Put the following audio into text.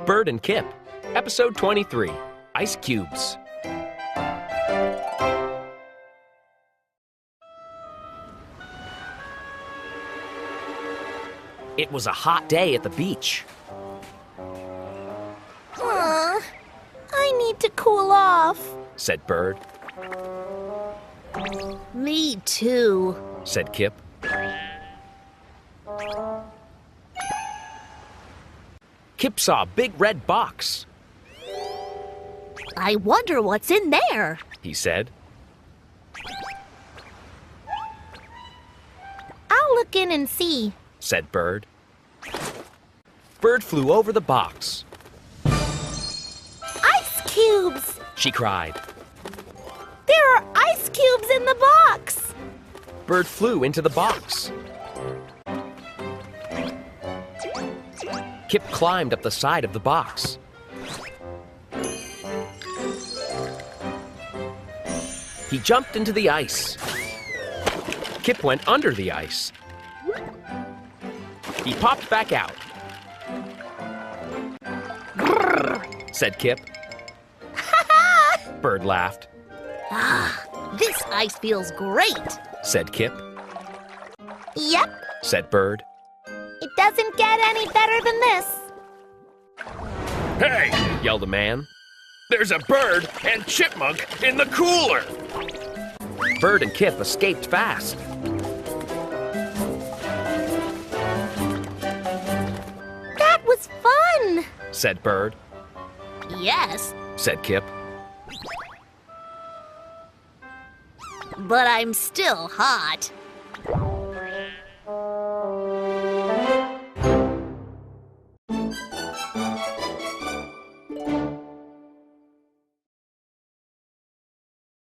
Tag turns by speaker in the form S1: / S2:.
S1: Bird and Kip, Episode 23, Ice Cubes. It was a hot day at the beach.
S2: I need to cool off,
S1: Said Bird.
S2: Me too,
S1: Said Kip. Kip saw a big red box,
S2: I wonder what's in there.
S1: he said.
S2: I'll look in and see.
S1: Said Bird. Bird flew over the box.
S2: Ice cubes!
S1: She cried.
S2: There are ice cubes in the box!
S1: Bird flew into the box. Kip climbed up the side of the box. He jumped into the ice. Kip went under the ice. He popped back out. Grrr, said Kip. Bird laughed.
S2: This ice feels great.
S1: Said Kip.
S2: Yep,
S1: Said Bird.
S2: it doesn't get any better than this.
S1: Hey, yelled a man. There's a bird and chipmunk in the cooler. Bird and Kip escaped fast.
S2: That was fun.
S1: Said Bird.
S2: Yes,
S1: Said Kip.
S2: but I'm still hot.